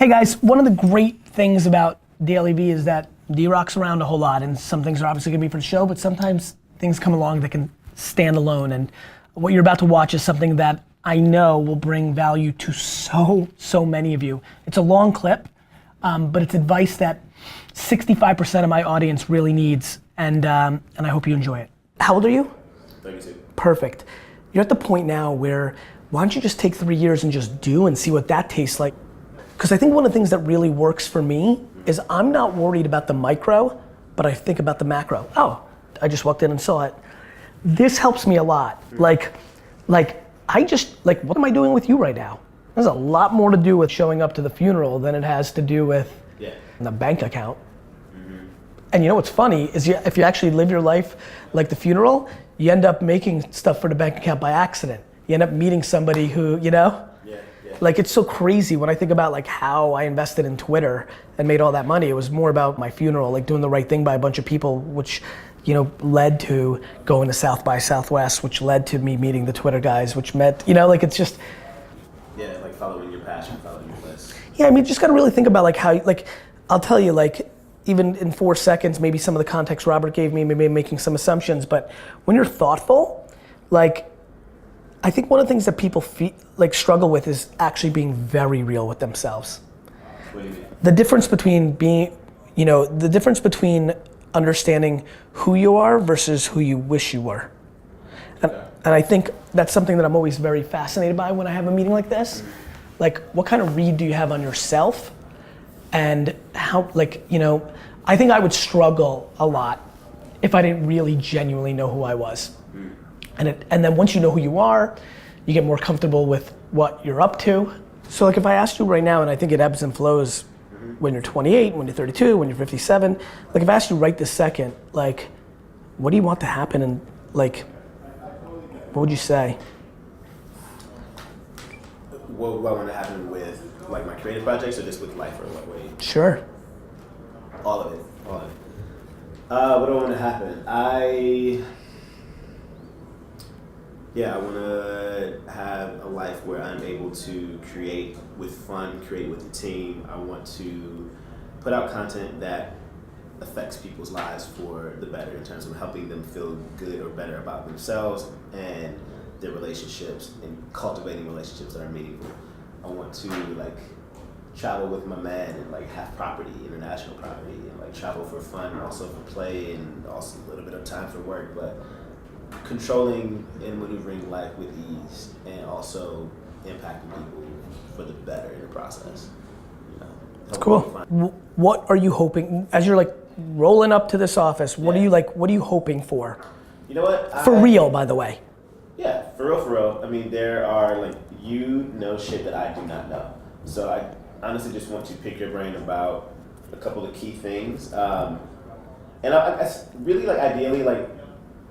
Hey guys, one of the great things about DailyVee is that D-Rock's around a whole lot, and some things are obviously gonna be for the show, but sometimes things come along that can stand alone, and what you're about to watch is something that I know will bring value to so many of you. It's a long clip, but it's advice that 65% of my audience really needs, and I hope you enjoy it. How old are you? 32. Perfect. You're at the point now where, why don't you just take 3 years and just do and see what that tastes like? Because I think one of the things that really works for me is I'm not worried about the micro, but I think about the macro. Oh, I just walked in and saw it. This helps me a lot. Like, what am I doing with you right now? There's a lot more to do with showing up to the funeral than it has to do with the bank account. And you know what's funny is if you actually live your life like the funeral, you end up making stuff for the bank account by accident. You end up meeting somebody who, you know? Like, it's so crazy when I think about like how I invested in Twitter and made all that money. It was more about my funeral, like doing the right thing by a bunch of people, which, you know, led to going to South by Southwest, which led to me meeting the Twitter guys, which meant, you know, like it's just. Yeah, like following your passion, following your list. Yeah, I mean, you just gotta really think about like how, like, I'll tell you, like, even in 4 seconds, maybe some of the context Robert gave me, maybe I'm making some assumptions, but when you're thoughtful, like, I think one of the things that people struggle with is actually being very real with themselves. What do you mean? The difference between being, you know, the difference between understanding who you are versus who you wish you were. And I think that's something that I'm always very fascinated by when I have a meeting like this. Like, what kind of read do you have on yourself? And how, like, you know, I think I would struggle a lot if I didn't really genuinely know who I was. And then once you know who you are, you get more comfortable with what you're up to. So like if I asked you right now, and I think it ebbs and flows when you're 28, when you're 32, when you're 57, like if I asked you right this second, like, what do you want to happen, and like, what would you say? What do I want to happen with like my creative projects, or just with life, or what way? Sure. All of it, all of it. What do I want to happen? I want to have a life where I'm able to create with fun, create with the team. I want to put out content that affects people's lives for the better, in terms of helping them feel good or better about themselves and their relationships, and cultivating relationships that are meaningful. I want to like travel with my man and like have property, international property, and like travel for fun and also for play, and also a little bit of time for work, but controlling and maneuvering life with ease, and also impacting people for the better in the process. You know, that's cool. What are you hoping, as you're like rolling up to this office, what are you hoping for? You know what? For real, by the way. Yeah, for real. I mean, there are like, you know shit that I do not know. So I honestly just want to pick your brain about a couple of key things. And I really, like, ideally, like,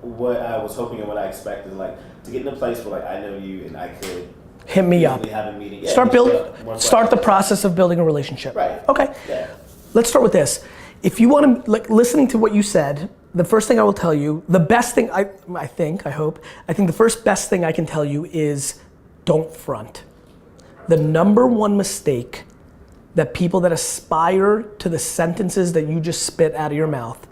what I was hoping and what I expect is like to get in a place where like I know you and I could hit me up. Have a meeting. Yeah, start the process of building a relationship. Right. Okay. Yeah. Let's start with this. If you want to, like, listening to what you said, the first thing I will tell you, the best thing I think the first best thing I can tell you is don't front. The number one mistake that people that aspire to the sentences that you just spit out of your mouth,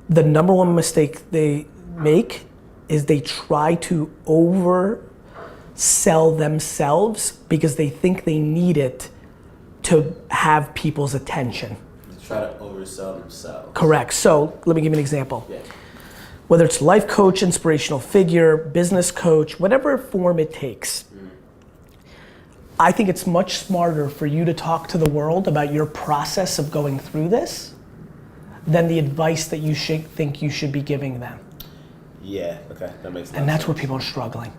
the number one mistake they make is they try to oversell themselves because they think they need it to have people's attention. They try to oversell themselves. Correct. So let me give you an example. Yeah. Whether it's life coach, inspirational figure, business coach, whatever form it takes, I think it's much smarter for you to talk to the world about your process of going through this than the advice that you think you should be giving them. Yeah, okay, that makes sense. And that's where people are struggling.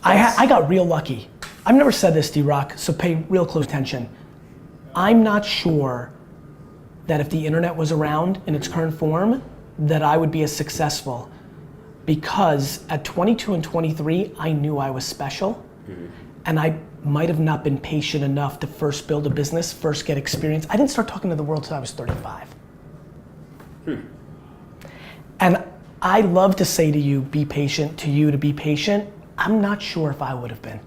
I got real lucky. I've never said this, D-Rock, so pay real close attention. I'm not sure that if the internet was around in its current form, that I would be as successful, because at 22 and 23, I knew I was special, and I might have not been patient enough to first build a business, first get experience. I didn't start talking to the world till I was 35. And I love to say to you, be patient, to you to be patient. I'm not sure if I would have been.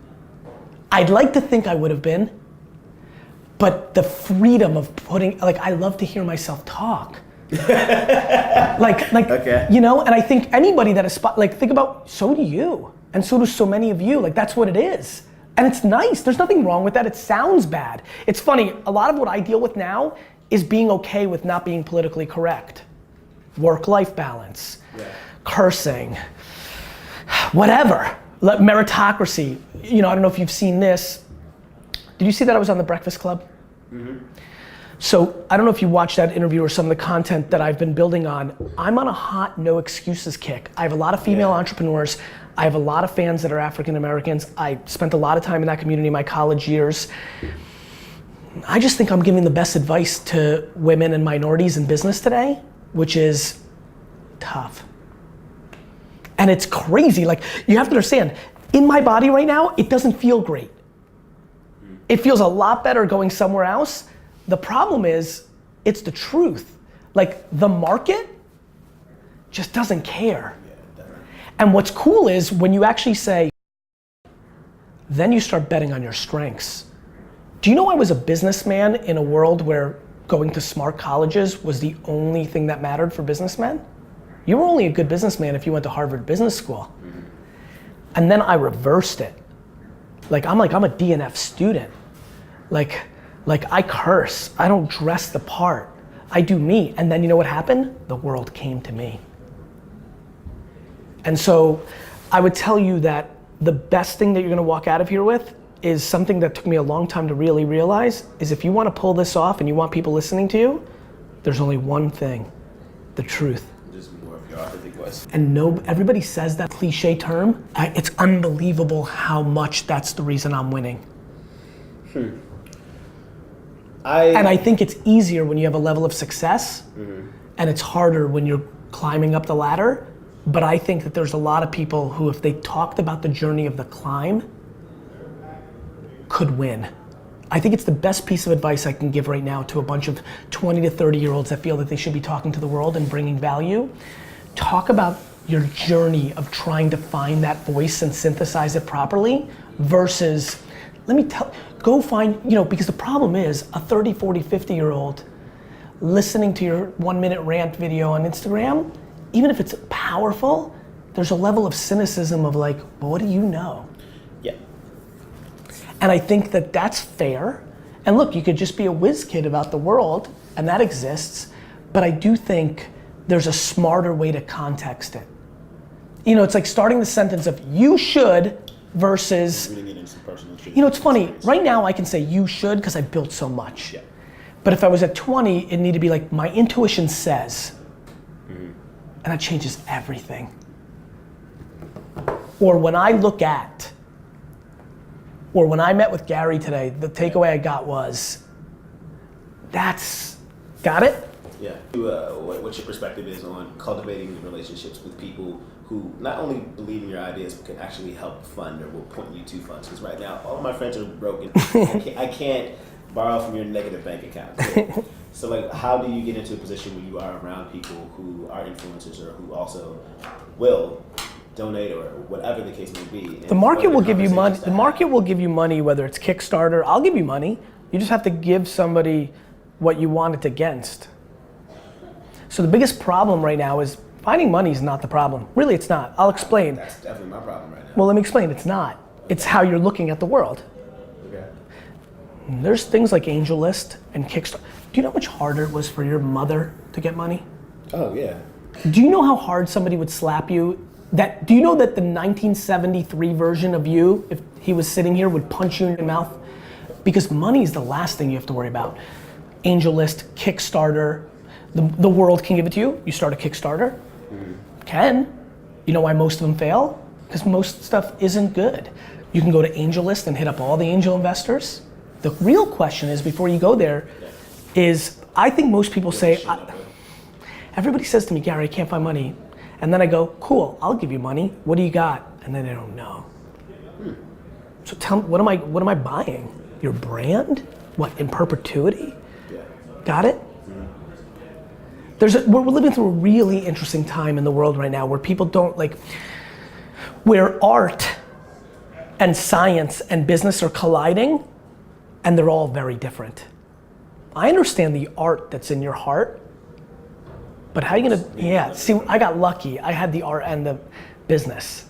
I'd like to think I would have been, but the freedom of putting, like, I love to hear myself talk. like, Okay. you know, and I think anybody that is, like, think about, so do you, and so do so many of you, like, that's what it is. And it's nice, there's nothing wrong with that, it sounds bad. It's funny, a lot of what I deal with now is being okay with not being politically correct. Work-life balance, cursing, whatever, meritocracy. You know, I don't know if you've seen this. Did you see that I was on The Breakfast Club? Mm-hmm. So I don't know if you watched that interview or some of the content that I've been building on. I'm on a hot no excuses kick. I have a lot of female entrepreneurs. I have a lot of fans that are African Americans. I spent a lot of time in that community in my college years. I just think I'm giving the best advice to women and minorities in business today, which is tough. And it's crazy, like, you have to understand, in my body right now, it doesn't feel great. It feels a lot better going somewhere else. The problem is, it's the truth. Like, the market just doesn't care. And what's cool is when you actually say, then you start betting on your strengths. Do you know I was a businessman in a world where going to smart colleges was the only thing that mattered for businessmen? You were only a good businessman if you went to Harvard Business School. And then I reversed it. Like I'm a DNF student. Like I curse, I don't dress the part. I do me, and then you know what happened? The world came to me. And so I would tell you that the best thing that you're gonna walk out of here with is something that took me a long time to really realize, is if you wanna pull this off and you want people listening to you, there's only one thing, the truth. Just more of your authentic voice. And everybody says that cliche term, it's unbelievable how much that's the reason I'm winning. And I think it's easier when you have a level of success, and it's harder when you're climbing up the ladder. But I think that there's a lot of people who, if they talked about the journey of the climb, could win. I think it's the best piece of advice I can give right now to a bunch of 20 to 30-year-olds that feel that they should be talking to the world and bringing value. Talk about your journey of trying to find that voice and synthesize it properly versus, go find, because the problem is a 30, 40, 50-year-old listening to your 1-minute rant video on Instagram, even if it's powerful, there's a level of cynicism of like, well, what do you know? Yeah. And I think that that's fair. And look, you could just be a whiz kid about the world, and that exists, but I do think there's a smarter way to context it. It's like starting the sentence of you should versus, it's funny, right now I can say you should because I built so much. Yeah. But if I was at 20, it needed to be like, my intuition says, and that changes everything. Or when I look at, or when I met with Gary today, the takeaway I got was, got it? Yeah. What your perspective is on cultivating relationships with people who not only believe in your ideas, but can actually help fund or will point you to funds. Because right now, all of my friends are broken. I can't borrow from your negative bank account. So like, how do you get into a position where you are around people who are influencers or who also will donate or whatever the case may be? The market will give you money. The market will give you money, whether it's Kickstarter. I'll give you money. You just have to give somebody what you want it against. So the biggest problem right now is finding money is not the problem. Really, it's not. I'll explain. That's definitely my problem right now. Well, let me explain. It's not. It's how you're looking at the world. Okay. There's things like AngelList and Kickstarter. Do you know how much harder it was for your mother to get money? Oh, yeah. Do you know how hard somebody would slap you? Do you know that the 1973 version of you, if he was sitting here, would punch you in the mouth? Because money is the last thing you have to worry about. AngelList, Kickstarter, the world can give it to you. You start a Kickstarter. Can. You know why most of them fail? Because most stuff isn't good. You can go to AngelList and hit up all the angel investors. The real question is, before you go there, is I think most people say, everybody says to me, Gary, I can't find money. And then I go, cool, I'll give you money. What do you got? And then they don't know. So tell me, what am I buying? Your brand? What, in perpetuity? Got it? We're living through a really interesting time in the world right now where people don't where art and science and business are colliding. and they're all very different. I understand the art that's in your heart, but how are you gonna, see, I got lucky. I had the art and the business.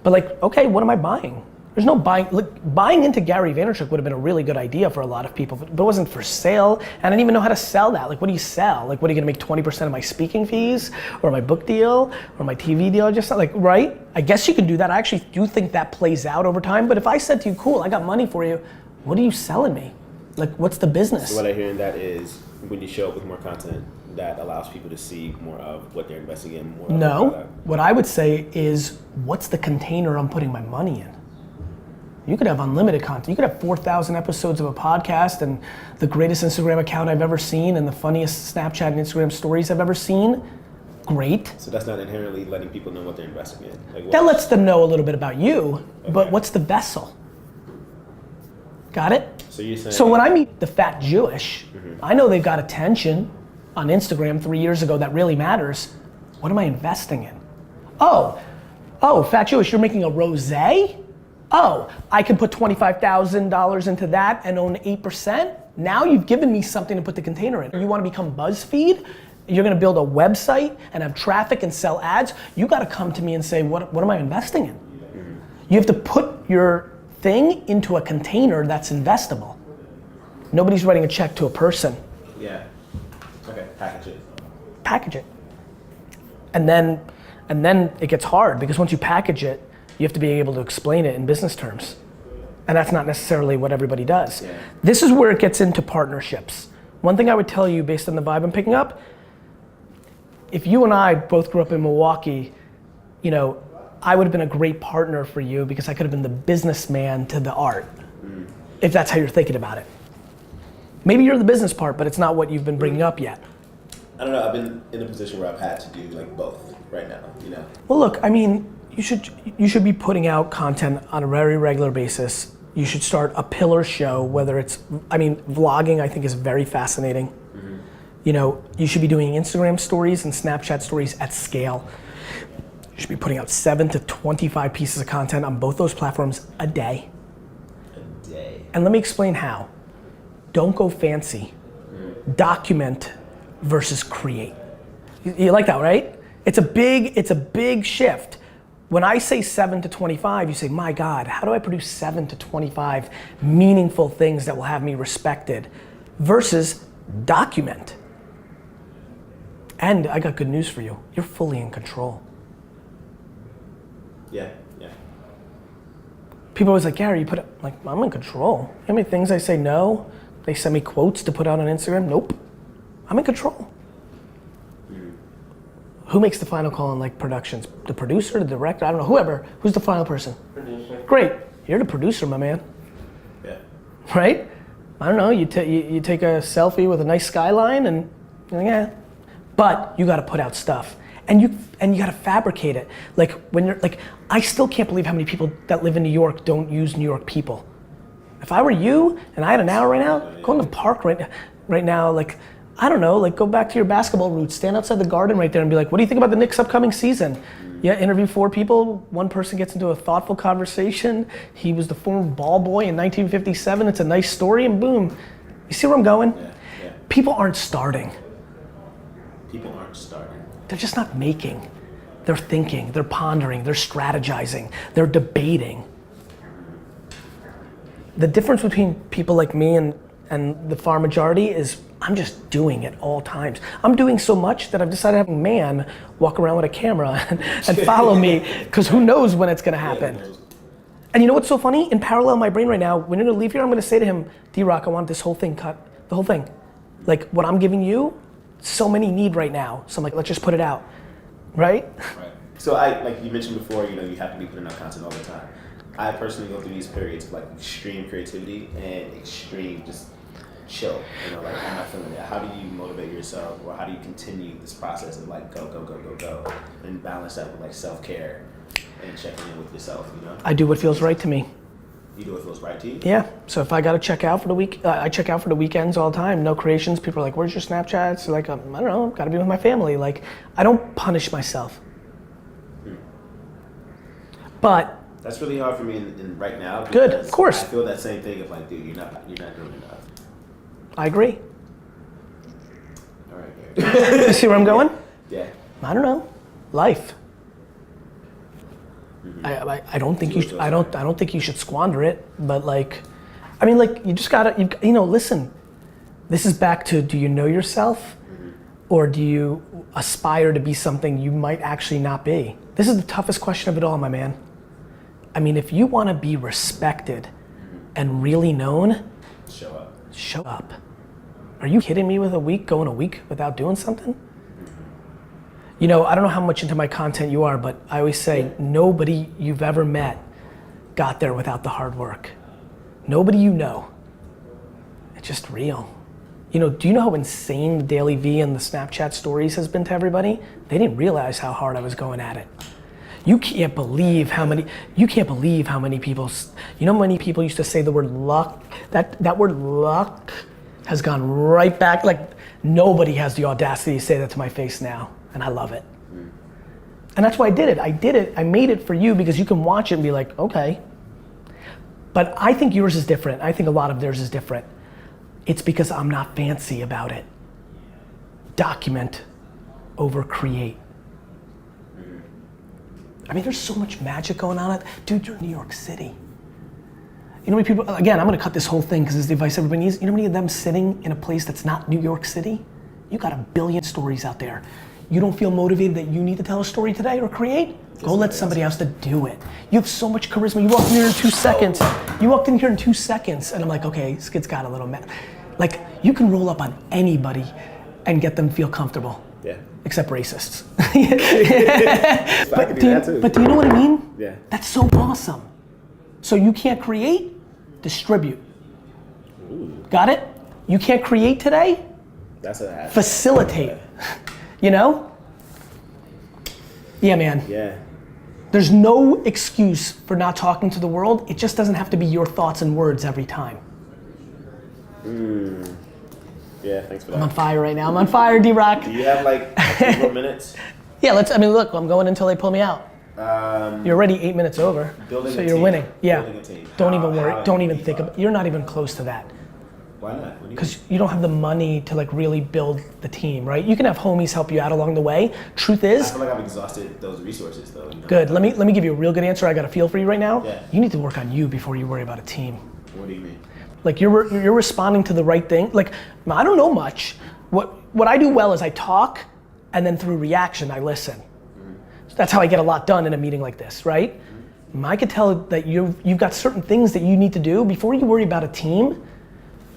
But like, okay, what am I buying? There's no buying, look, buying into Gary Vaynerchuk would have been a really good idea for a lot of people, but it wasn't for sale, and I didn't even know how to sell that. Like, what do you sell? Like, what are you gonna make 20% of my speaking fees, or my book deal, or my TV deal? Just like, right? I guess you can do that. I actually do think that plays out over time, but if I said to you, cool, I got money for you, what are you selling me? Like, what's the business? So what I hear in that is, when you show up with more content, that allows people to see more of what they're investing in, more No, of what I would say is, what's the container I'm putting my money in? You could have unlimited content. You could have 4,000 episodes of a podcast and the greatest Instagram account I've ever seen and the funniest Snapchat and Instagram stories I've ever seen. Great. So that's not inherently letting people know what they're investing in. Like, that lets them know a little bit about you, but what's the vessel? Got it? So you're saying. So when I meet the fat Jewish, I know they've got attention on Instagram 3 years ago that really matters. What am I investing in? Oh, fat Jewish, you're making a rosé? Oh, I can put $25,000 into that and own 8%? Now you've given me something to put the container in. You wanna become BuzzFeed? You're gonna build a website and have traffic and sell ads? You gotta come to me and say, what am I investing in? You have to put your thing into a container that's investable. Nobody's writing a check to a person. Yeah. Okay, package it. Package it. And then it gets hard because once you package it, you have to be able to explain it in business terms. And that's not necessarily what everybody does. Yeah. This is where it gets into partnerships. One thing I would tell you based on the vibe I'm picking up, if you and I both grew up in Milwaukee, you know, I would have been a great partner for you because I could have been the businessman to the art, if that's how you're thinking about it. Maybe you're the business part, but it's not what you've been bringing up yet. I don't know, I've been in a position where I've had to do like both right now, you know? Well look, I mean, you should be putting out content on a very regular basis. You should start a pillar show, whether it's, I mean, vlogging I think is very fascinating. You know, you should be doing Instagram stories and Snapchat stories at scale. You should be putting out 7 to 25 pieces of content on both those platforms a day. A day. And let me explain how. Don't go fancy. Document versus create. You like that, right? It's a big shift. When I say 7 to 25, you say, my God, how do I produce 7 to 25 meaningful things that will have me respected? Versus document. And I got good news for you. You're fully in control. Yeah. People always like, Gary, you put it, like, I'm in control. You know how many things I say no? They send me quotes to put out on Instagram? Nope. I'm in control. Who makes the final call on like productions? The producer, the director, I don't know, whoever. Who's the final person? Producer. Great, you're the producer, my man. Yeah. Right? I don't know, you take a selfie with a nice skyline and you're like, yeah. But you gotta put out stuff. And you gotta fabricate it. Like when you're like, I still can't believe how many people that live in New York don't use New York people. If I were you and I had an hour right now, go in the park right now, like, I don't know, like go back to your basketball roots, stand outside the garden right there and be like, what do you think about the Knicks upcoming season? Yeah, interview 4 people, one person gets into a thoughtful conversation. He was the former ball boy in 1957, it's a nice story and boom. You see where I'm going? Yeah. People aren't starting. People aren't starting. They're just not making. They're thinking, they're pondering, they're strategizing, they're debating. The difference between people like me and the far majority is I'm just doing at all times. I'm doing so much that I've decided to have a man walk around with a camera and follow me, because who knows when it's gonna happen. And you know what's so funny? In parallel in my brain right now, when you're gonna leave here, I'm gonna say to him, D-Rock, I want this whole thing cut, the whole thing. Like what I'm giving you, so many need right now. So I'm like, let's just put it out, right? Right. So like you mentioned before, you know, you have to be putting out content all the time. I personally go through these periods of like extreme creativity and extreme just chill, you know, like I'm not feeling it. How do you motivate yourself, or how do you continue this process of like go, and balance that with like self-care and checking in with yourself, you know? I do what feels right to me. You do what feels right to you? Yeah, so if I gotta check out for the week, I check out for the weekends all the time, no creations. People are like, where's your Snapchats? Like, I don't know, gotta be with my family. Like, I don't punish myself. But That's really hard for me in right now. Good, of course. I feel that same thing of like, dude, you're not doing enough. I agree. All right, Gary. You see where I'm going? Yeah. I don't know. Life. I don't think I don't think you should squander it, but like, I mean, like, you just gotta, you know, listen, this is back to, do you know yourself? Or do you aspire to be something you might actually not be? This is the toughest question of it all, my man. I mean, if you wanna be respected and really known, Show up. show up. Are you kidding me with going a week without doing something? You know, I don't know how much into my content you are, but I always say, nobody you've ever met got there without the hard work. Nobody you know. It's just real. You know, do you know how insane the GaryVee and the Snapchat stories has been to everybody? They didn't realize how hard I was going at it. You can't believe how many people, you know how many people used to say the word luck? That word luck has gone right back. Like, nobody has the audacity to say that to my face now, and I love it. And that's why I did it. I made it for you because you can watch it and be like, okay. But I think yours is different. I think a lot of theirs is different. It's because I'm not fancy about it. Document over create. I mean, there's so much magic going on. Dude, you're in New York City. You know how many people, again, I'm gonna cut this whole thing because it's the advice everybody needs. You know how many of them sitting in a place that's not New York City? You got a billion stories out there. You don't feel motivated that you need to tell a story today or create? Go let somebody else to do it. You have so much charisma. You walked in here in 2 seconds. You walked in here in 2 seconds and I'm like, okay, this kid's got a little like, you can roll up on anybody and get them feel comfortable. Yeah. Except racists. But do you know what I mean? Yeah. That's so awesome. So you can't create, distribute. Ooh. Got it? You can't create today? That's a facilitate. You know? Yeah, man. Yeah. There's no excuse for not talking to the world. It just doesn't have to be your thoughts and words every time. Yeah, thanks for that. I'm on fire right now. I'm on fire, D-Rock. Do you have like a few more minutes? Yeah, look, I'm going until they pull me out. You're already 8 minutes over, so you're winning. Yeah. Don't even worry. Don't even think about it. You're not even close to that. Why not? Because you don't have the money to like really build the team, right? You can have homies help you out along the way. Truth is, I feel like I've exhausted those resources though. You know? Good. Let me give you a real good answer. I got a feel for you right now. Yeah. You need to work on you before you worry about a team. What do you mean? Like you're responding to the right thing. Like, I don't know much. What I do well is I talk, and then through reaction I listen. So that's how I get a lot done in a meeting like this, right? I could tell that you've got certain things that you need to do before you worry about a team.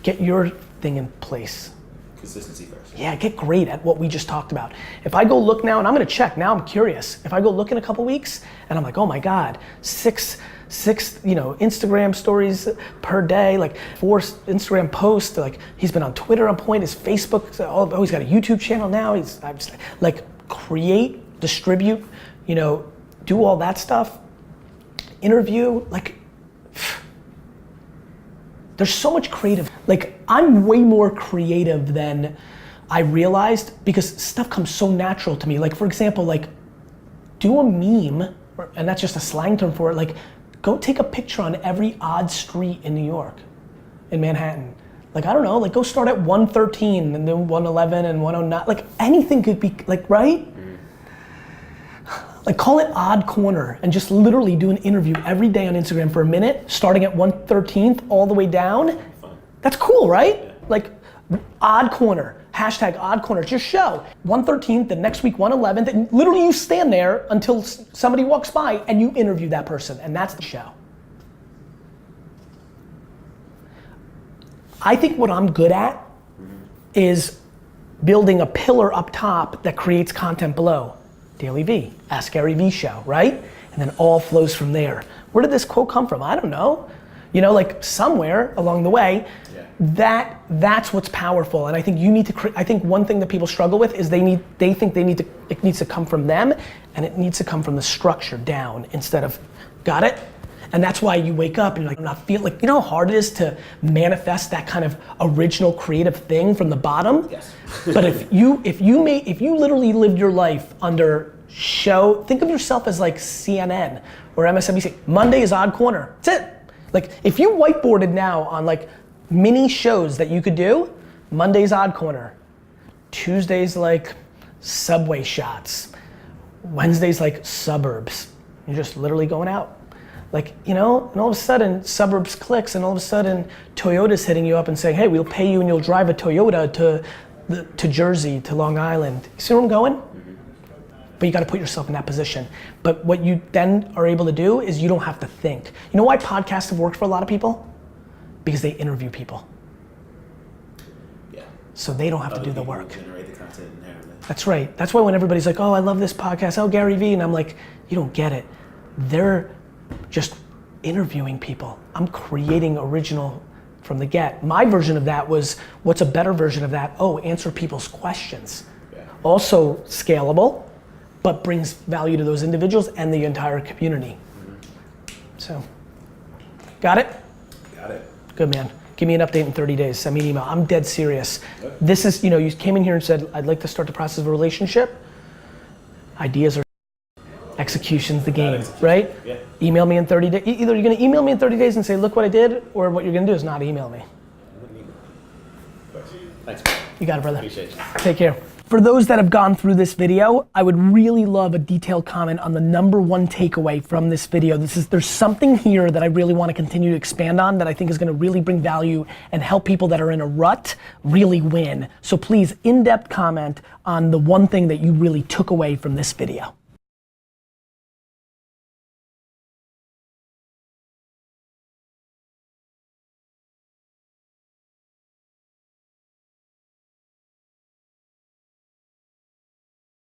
Get your thing in place. Consistency first. Yeah, get great at what we just talked about. If I go look now, and I'm gonna check, now I'm curious. If I go look in a couple weeks, and I'm like, oh my God, six, Instagram stories per day, like 4 Instagram posts, like he's been on Twitter on point, his Facebook, oh, he's got a YouTube channel now, I'm just like, create, distribute, do all that stuff, interview, like, there's so much creative. Like, I'm way more creative than I realized because stuff comes so natural to me. Like, for example, like, do a meme, and that's just a slang term for it, like, go take a picture on every odd street in New York, in Manhattan. Like, I don't know, like, go start at 113 and then 111 and 109. Like, anything could be, like, right? Like, call it Odd Corner and just literally do an interview every day on Instagram for a minute, starting at 113th all the way down. That's cool, right? Yeah. Like, Odd Corner, hashtag Odd Corner, it's your show. 113th, the next week 111th, and literally you stand there until somebody walks by and you interview that person, and that's the show. I think what I'm good at is building a pillar up top that creates content below. GaryVee, Ask GaryVee show, right? And then all flows from there. Where did this quote come from? I don't know. Like somewhere along the way, that's what's powerful. And I think you need to, I think one thing that people struggle with is it needs to come from them, and it needs to come from the structure down instead of, got it? And that's why you wake up and you're like, I'm not feeling, like, you know how hard it is to manifest that kind of original creative thing from the bottom? Yes. But if you literally lived your life under think of yourself as like CNN or MSNBC. Monday is Odd Corner, that's it. Like if you whiteboarded now on like mini shows that you could do, Monday's Odd Corner, Tuesday's like subway shots, Wednesday's like suburbs. You're just literally going out. Like, you know, and all of a sudden suburbs clicks and all of a sudden Toyota's hitting you up and saying, hey, we'll pay you and you'll drive a Toyota to Jersey, to Long Island. You see where I'm going? But you gotta put yourself in that position. But what you then are able to do is you don't have to think. You know why podcasts have worked for a lot of people? Because they interview people. Yeah. So they don't have to do the work. Generate the content inherently. That's right. That's why when everybody's like, oh, I love this podcast, oh, GaryVee, and I'm like, you don't get it. They're just interviewing people. I'm creating original from the get. My version of that was, what's a better version of that? Oh, answer people's questions. Yeah. Also scalable, but brings value to those individuals and the entire community. So, got it? Got it. Good, man. Give me an update in 30 days. Send me an email. I'm dead serious. Yep. This is, you know, you came in here and said, I'd like to start the process of a relationship. Ideas are execution's the game, right? Yeah. Email me in 30 days. Either you're gonna email me in 30 days and say, look what I did, or what you're gonna do is not email me. Thanks, man. You got it, brother. Appreciate you. Take care. For those that have gone through this video, I would really love a detailed comment on the #1 takeaway from this video. There's something here that I really want to continue to expand on that I think is going to really bring value and help people that are in a rut really win. So please, in-depth comment on the one thing that you really took away from this video.